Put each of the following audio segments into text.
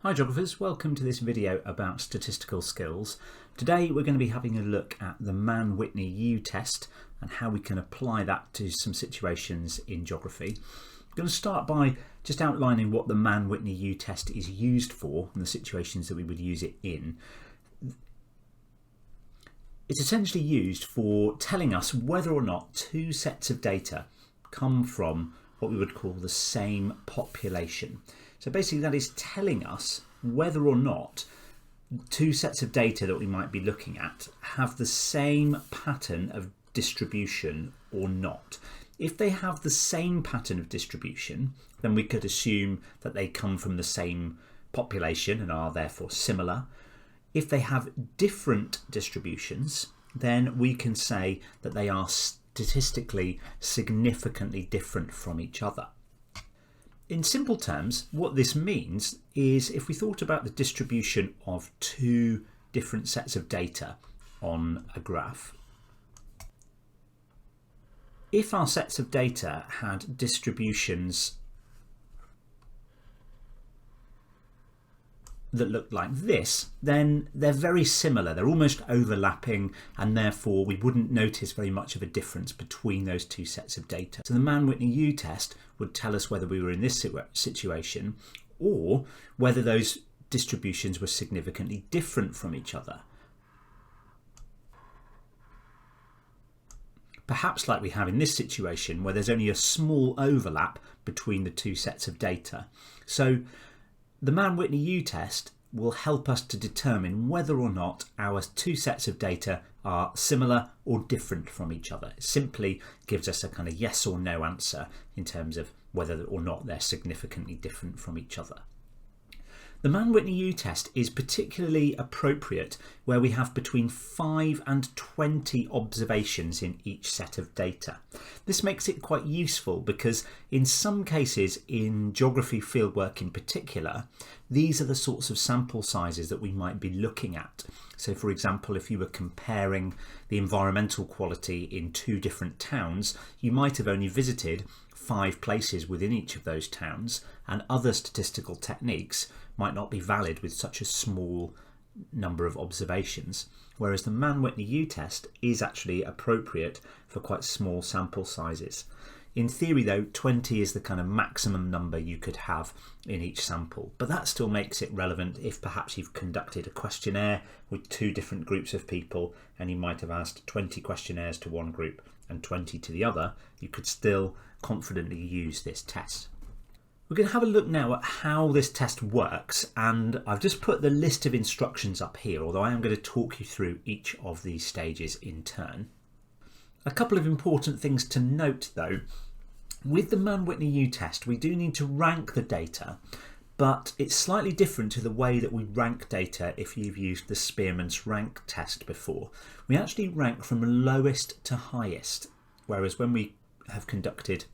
Hi geographers, welcome to this video about statistical skills. Today we're going to be having a look at the Mann-Whitney U test and how we can apply that to some situations in geography. I'm going to start by just outlining what the Mann-Whitney U test is used for and the situations that we would use it in. It's essentially used for telling us whether or not two sets of data come from what we would call the same population. So basically that is telling us whether or not two sets of data that we might be looking at have the same pattern of distribution or not. If they have the same pattern of distribution, then we could assume that they come from the same population and are therefore similar. If they have different distributions, then we can say that they are statistically significantly different from each other. In simple terms, what this means is if we thought about the distribution of two different sets of data on a graph, if our sets of data had distributions that looked like this, then they're very similar, they're almost overlapping, and therefore we wouldn't notice very much of a difference between those two sets of data. So the Mann-Whitney U test would tell us whether we were in this situation or whether those distributions were significantly different from each other. Perhaps like we have in this situation where there's only a small overlap between the two sets of data. So the Mann-Whitney U test will help us to determine whether or not our two sets of data are similar or different from each other. It simply gives us a kind of yes or no answer in terms of whether or not they're significantly different from each other. The Mann-Whitney U test is particularly appropriate where we have between 5 and 20 observations in each set of data. This makes it quite useful because in some cases in geography fieldwork in particular, these are the sorts of sample sizes that we might be looking at. So for example, if you were comparing the environmental quality in two different towns, you might have only visited 5 places within each of those towns, and other statistical techniques might not be valid with such a small number of observations, whereas the Mann-Whitney U test is actually appropriate for quite small sample sizes. In theory though, 20 is the kind of maximum number you could have in each sample, but that still makes it relevant if perhaps you've conducted a questionnaire with two different groups of people and you might have asked 20 questionnaires to one group and 20 to the other. You could still confidently use this test. We're going to have a look now at how this test works, and I've just put the list of instructions up here, although I am going to talk you through each of these stages in turn. A couple of important things to note though. With the Mann-Whitney U test, we do need to rank the data, but it's slightly different to the way that we rank data if you've used the Spearman's rank test before. We actually rank from lowest to highest, whereas when we have conducted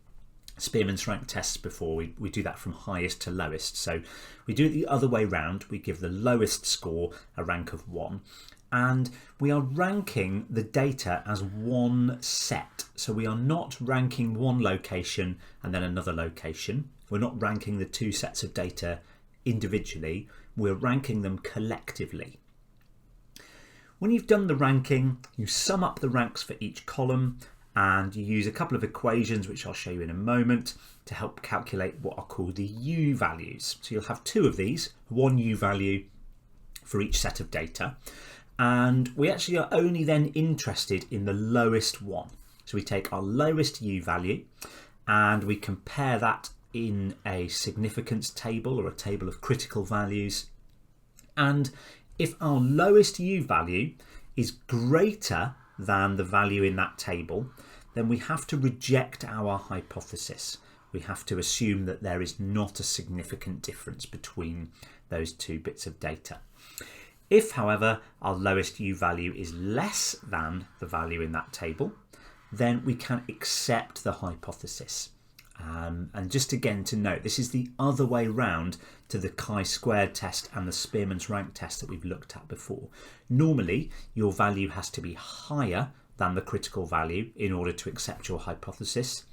Spearman's rank tests before, we do that from highest to lowest. So we do it the other way round. We give the lowest score a rank of 1, and we are ranking the data as one set. So we are not ranking one location and then another location. We're not ranking the two sets of data individually. We're ranking them collectively. When you've done the ranking, you sum up the ranks for each column, and you use a couple of equations which I'll show you in a moment to help calculate what are called the U values. So you'll have two of these, one U value for each set of data, and we actually are only then interested in the lowest one. So we take our lowest U value and we compare that in a significance table or a table of critical values, and if our lowest U value is greater than the value in that table, then we have to reject our hypothesis. We have to assume that there is not a significant difference between those two bits of data. If, however, our lowest U value is less than the value in that table, then we can accept the hypothesis. And just again to note, this is the other way round to the chi-squared test and the Spearman's rank test that we've looked at before. Normally, your value has to be higher than the critical value in order to accept your hypothesis.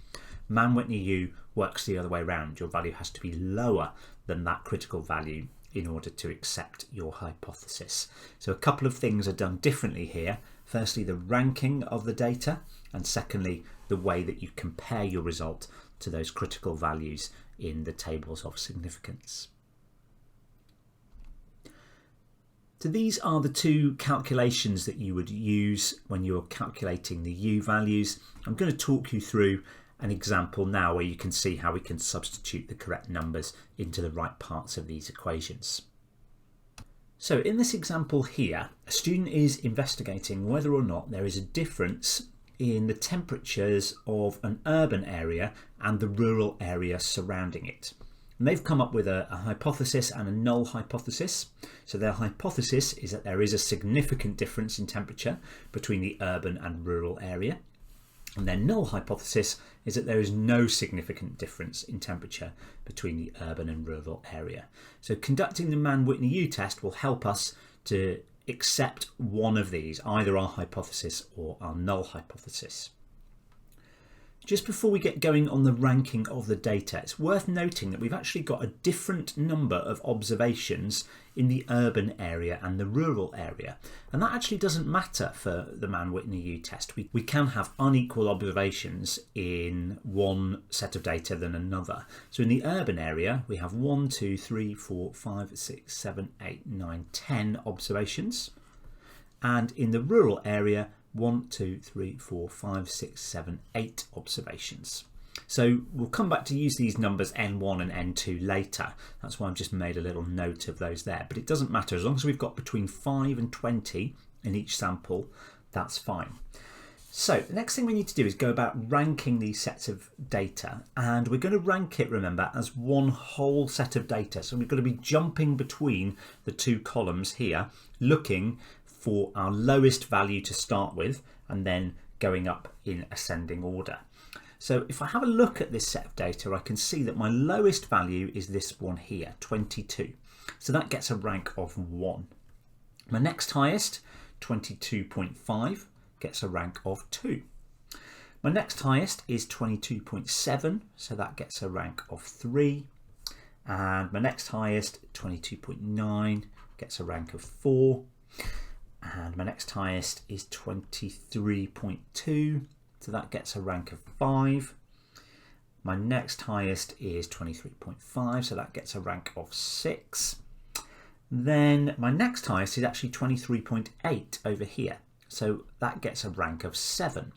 Mann-Whitney U works the other way round. Your value has to be lower than that critical value in order to accept your hypothesis. So a couple of things are done differently here. Firstly, the ranking of the data, and secondly, the way that you compare your result to those critical values in the tables of significance. So these are the two calculations that you would use when you're calculating the U values. I'm going to talk you through an example now where you can see how we can substitute the correct numbers into the right parts of these equations. So in this example here, a student is investigating whether or not there is a difference in the temperatures of an urban area and the rural area surrounding it. And they've come up with a hypothesis and a null hypothesis. So their hypothesis is that there is a significant difference in temperature between the urban and rural area. And their null hypothesis is that there is no significant difference in temperature between the urban and rural area. So conducting the Mann-Whitney U test will help us to accept one of these, either our hypothesis or our null hypothesis. Just before we get going on the ranking of the data, it's worth noting that we've actually got a different number of observations in the urban area and the rural area. And that actually doesn't matter for the Mann-Whitney U test. We can have unequal observations in one set of data than another. So in the urban area, we have 1, 2, 3, 4, 5, 6, 7, 8, 9, 10 observations. And in the rural area, 1, 2, 3, 4, 5, 6, 7, 8 observations. So we'll come back to use these numbers N1 and N2 later. That's why I've just made a little note of those there. But it doesn't matter. As long as we've got between 5 and 20 in each sample, that's fine. So the next thing we need to do is go about ranking these sets of data. And we're going to rank it, remember, as one whole set of data. So we've got to be jumping between the two columns here, looking for our lowest value to start with and then going up in ascending order. So if I have a look at this set of data, I can see that my lowest value is this one here, 22. So that gets a rank of 1. My next highest, 22.5, gets a rank of 2. My next highest is 22.7, so that gets a rank of 3. And my next highest, 22.9, gets a rank of 4. And my next highest is 23.2, so that gets a rank of 5. My next highest is 23.5, so that gets a rank of 6. Then my next highest is actually 23.8 over here, so that gets a rank of 7.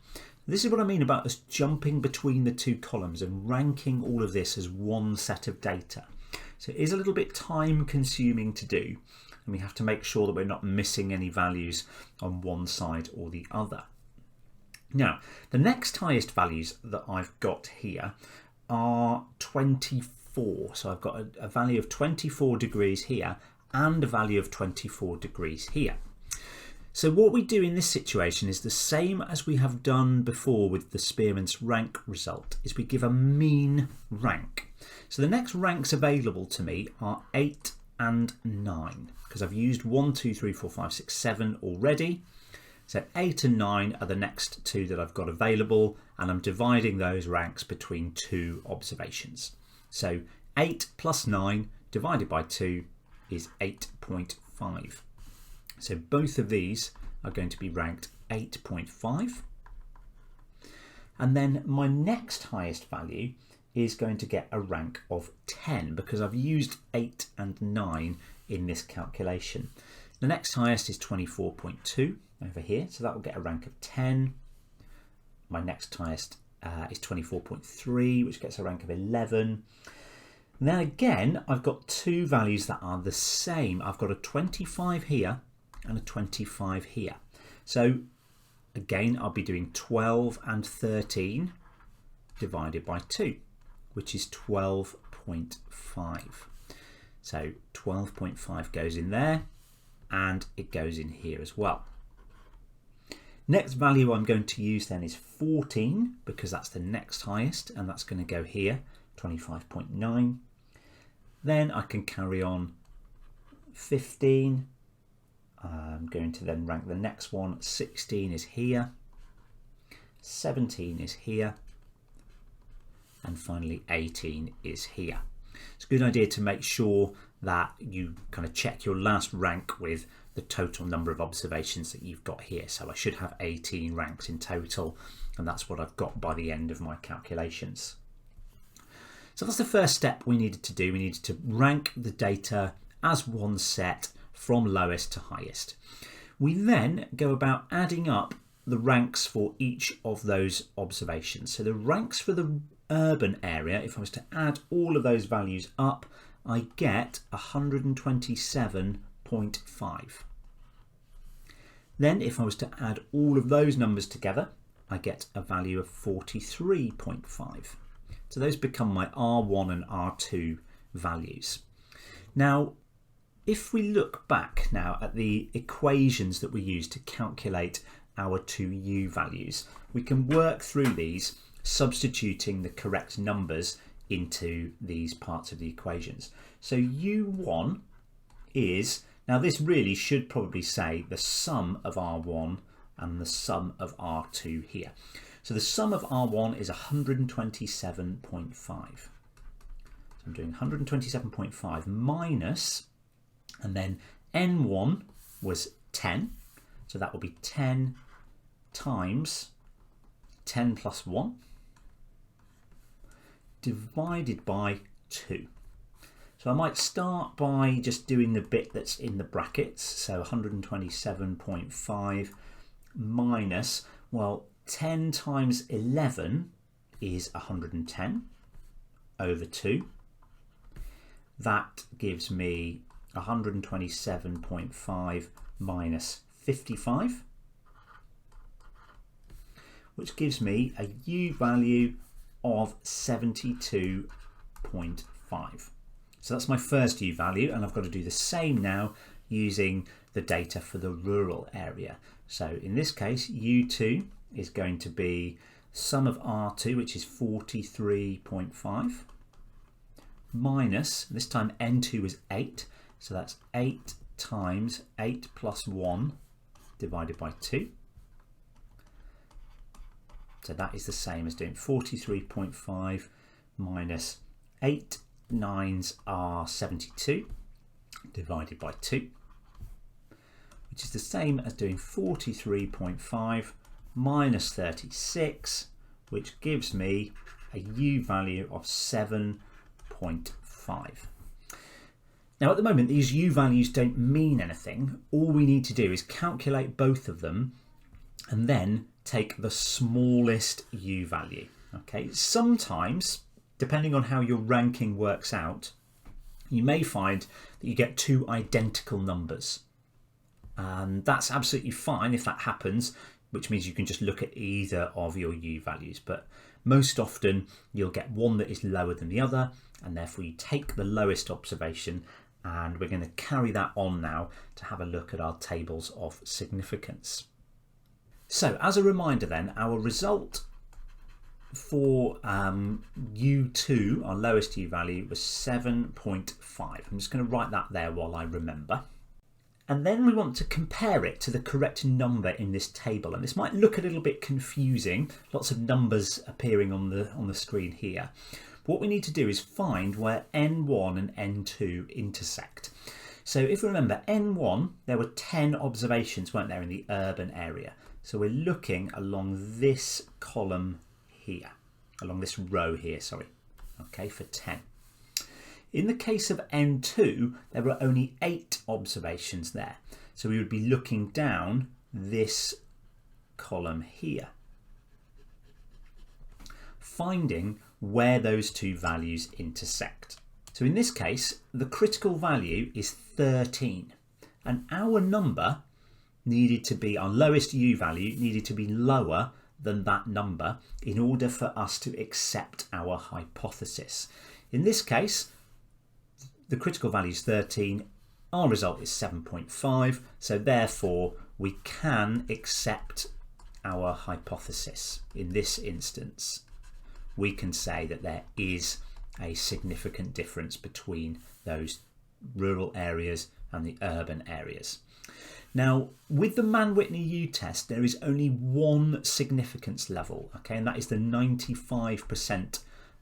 This is what I mean about us jumping between the two columns and ranking all of this as one set of data. So it is a little bit time consuming to do, and we have to make sure that we're not missing any values on one side or the other. Now, the next highest values that I've got here are 24. So I've got a value of 24 degrees here and a value of 24 degrees here. So what we do in this situation is the same as we have done before with the Spearman's rank result, is we give a mean rank. So the next ranks available to me are 8 and 9, because I've used 1, 2, 3, 4, 5, 6, 7 already. So 8 and 9 are the next two that I've got available, and I'm dividing those ranks between two observations. So 8 plus 9 divided by 2 is 8.5. So both of these are going to be ranked 8.5. And then my next highest value is going to get a rank of 10 because I've used 8 and 9 in this calculation. The next highest is 24.2 over here, so that will get a rank of 10. My next highest is 24.3, which gets a rank of 11. And then again, I've got two values that are the same. I've got a 25 here and a 25 here. So again, I'll be doing 12 and 13 divided by 2, which is 12.5. So 12.5 goes in there and it goes in here as well. Next value I'm going to use then is 14 because that's the next highest, and that's going to go here, 25.9. Then I can carry on 15. I'm going to then rank the next one. 16 is here, 17 is here, and finally 18 is here. It's a good idea to make sure that you kind of check your last rank with the total number of observations that you've got here. So I should have 18 ranks in total, and that's what I've got by the end of my calculations. So that's the first step we needed to do. We needed to rank the data as one set from lowest to highest. We then go about adding up the ranks for each of those observations. So the ranks for the urban area, if I was to add all of those values up, I get 127.5. Then if I was to add all of those numbers together, I get a value of 43.5. So those become my R1 and R2 values. Now, if we look back now at the equations that we use to calculate our two U values, we can work through these, substituting the correct numbers into these parts of the equations. So U1 is, now this really should probably say the sum of R1 and the sum of R2 here. So the sum of R1 is 127.5. So I'm doing 127.5 minus, and then N1 was 10. So that will be 10 times 10 plus 1 divided by 2. So I might start by just doing the bit that's in the brackets. So 127.5 minus, well, 10 times 11 is 110 over 2. That gives me 127.5 minus 55, which gives me a U value of 72.5. So that's my first U value, and I've got to do the same now using the data for the rural area. So in this case, U2 is going to be sum of R2, which is 43.5, minus, this time N2 is 8, so that's 8 times 8 plus 1 divided by 2. So that is the same as doing 43.5 minus 8 9s are 72 divided by 2, which is the same as doing 43.5 minus 36, which gives me a U value of 7.5. Now at the moment these U values don't mean anything. All we need to do is calculate both of them and then take the smallest U value. Okay, sometimes, depending on how your ranking works out, you may find that you get two identical numbers. And that's absolutely fine if that happens, which means you can just look at either of your U values. But most often you'll get one that is lower than the other, and therefore you take the lowest observation, and we're going to carry that on now to have a look at our tables of significance. So as a reminder then, our result for U2, our lowest U value, was 7.5. I'm just going to write that there while I remember. And then we want to compare it to the correct number in this table. And this might look a little bit confusing, lots of numbers appearing on the screen here. But what we need to do is find where N1 and N2 intersect. So if you remember, N1, there were 10 observations, weren't there, in the urban area. So we're looking along this column here, along this row here, sorry, okay, for 10. In the case of N2, there were only 8 observations there. So we would be looking down this column here, finding where those two values intersect. So in this case, the critical value is 13, and our number needed to be, our lowest U value needed to be lower than that number in order for us to accept our hypothesis. In this case, the critical value is 13, our result is 7.5, so therefore we can accept our hypothesis. In this instance, we can say that there is a significant difference between those rural areas and the urban areas. Now, with the Mann-Whitney U test, there is only one significance level, okay, and that is the 95%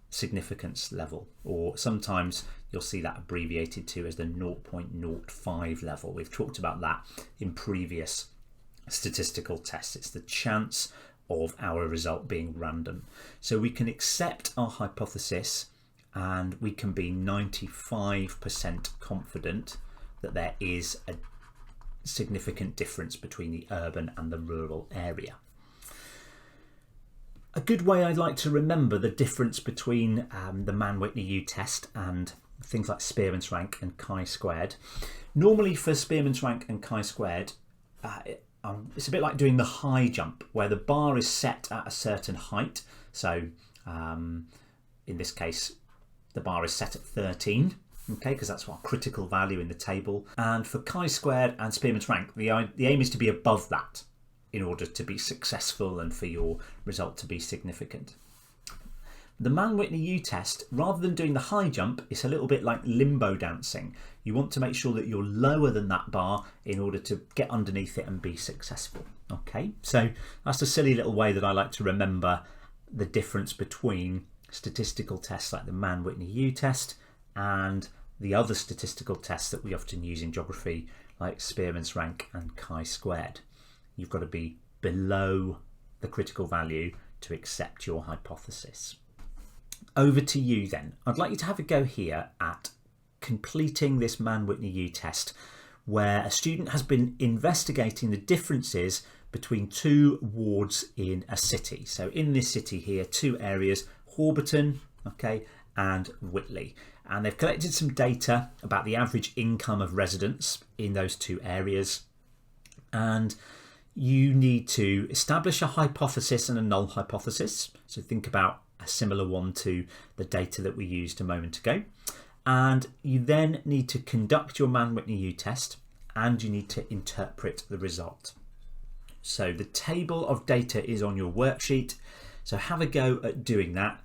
significance level, or sometimes you'll see that abbreviated to as the 0.05 level. We've talked about that in previous statistical tests. It's the chance of our result being random. So we can accept our hypothesis and we can be 95% confident that there is a significant difference between the urban and the rural area. A good way I'd like to remember the difference between the Mann-Whitney U test and things like Spearman's rank and chi-squared. Normally for Spearman's rank and chi-squared, it's a bit like doing the high jump where the bar is set at a certain height. So in this case, the bar is set at 13, okay, because that's our critical value in the table. And for chi-squared and Spearman's rank, the aim is to be above that in order to be successful and for your result to be significant. The Mann-Whitney U test, rather than doing the high jump, it's a little bit like limbo dancing. You want to make sure that you're lower than that bar in order to get underneath it and be successful. Okay, so that's a silly little way that I like to remember the difference between statistical tests like the Mann-Whitney U test and the other statistical tests that we often use in geography like Spearman's rank and chi-squared. You've got to be below the critical value to accept your hypothesis. Over to you then. I'd like you to have a go here at completing this Mann-Whitney U test where a student has been investigating the differences between two wards in a city. So in this city here, two areas, Hawberton, okay, and Whitley. And they've collected some data about the average income of residents in those two areas. And you need to establish a hypothesis and a null hypothesis. So think about a similar one to the data that we used a moment ago. And you then need to conduct your Mann-Whitney U test and you need to interpret the result. So the table of data is on your worksheet. So have a go at doing that.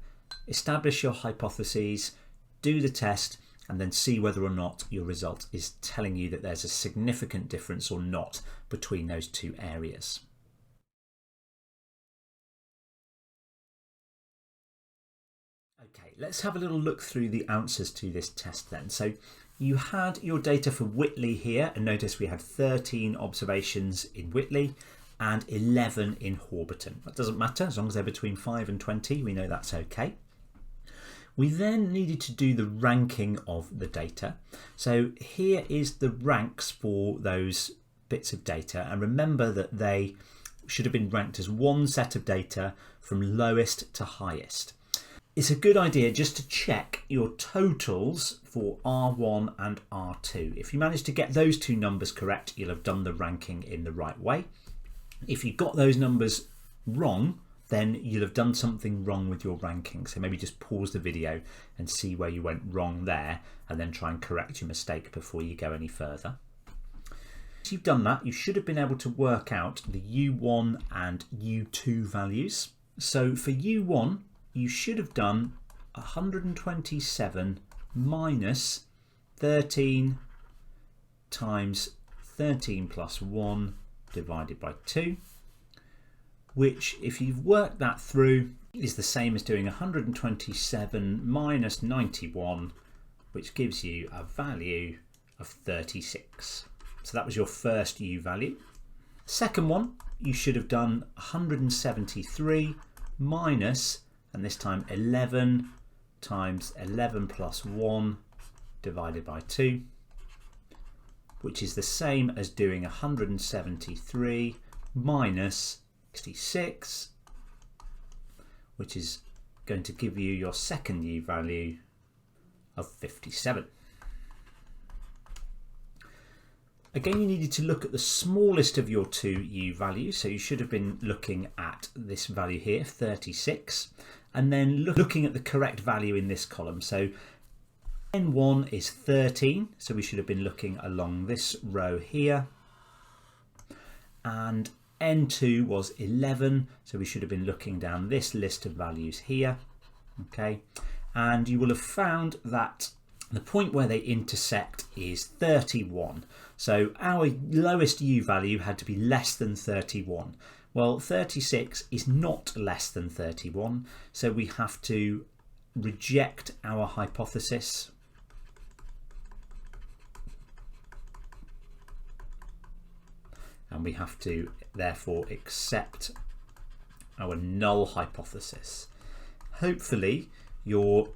Establish your hypotheses, do the test, and then see whether or not your result is telling you that there's a significant difference or not between those two areas. Okay, let's have a little look through the answers to this test then. So you had your data for Whitley here, and notice we had 13 observations in Whitley and 11 in Hawberton. That doesn't matter, as long as they're between 5 and 20, we know that's okay. We then needed to do the ranking of the data. So here is the ranks for those bits of data, and remember that they should have been ranked as one set of data from lowest to highest. It's a good idea just to check your totals for R1 and R2. If you manage to get those two numbers correct, you'll have done the ranking in the right way. If you got those numbers wrong, then you'll have done something wrong with your ranking. So maybe just pause the video and see where you went wrong there and then try and correct your mistake before you go any further. Once you've done that, you should have been able to work out the U1 and U2 values. So for U1, you should have done 127 minus 13 times 13 plus 1 divided by 2, which, if you've worked that through, is the same as doing 127 minus 91, which gives you a value of 36. So that was your first U value. Second one, you should have done 173 minus, and this time 11 times 11 plus 1 divided by 2, which is the same as doing 173 minus 66, which is going to give you your second U value of 57. Again, you needed to look at the smallest of your two U values, so you should have been looking at this value here, 36, and then looking at the correct value in this column. So N1 is 13, so we should have been looking along this row here, and N2 was 11, so we should have been looking down this list of values here. Okay, and you will have found that the point where they intersect is 31. So our lowest U value had to be less than 31. Well, 36 is not less than 31, so we have to reject our hypothesis and we have to therefore accept our null hypothesis. Hopefully your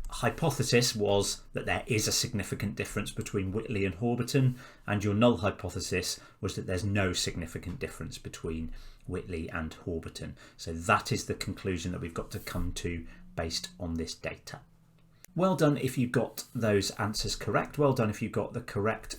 hypothesis was that there is a significant difference between Whitley and Hobbiton, and your null hypothesis was that there's no significant difference between Whitley and Hobbiton. So that is the conclusion that we've got to come to based on this data. Well done if you got those answers correct. Well done if you got the correct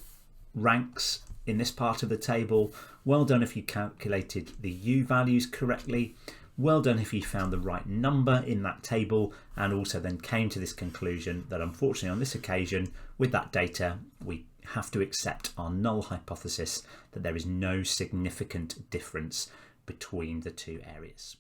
ranks in this part of the table. Well done if you calculated the U values correctly. Well done if you found the right number in that table and also then came to this conclusion that unfortunately on this occasion with that data we have to accept our null hypothesis that there is no significant difference between the two areas.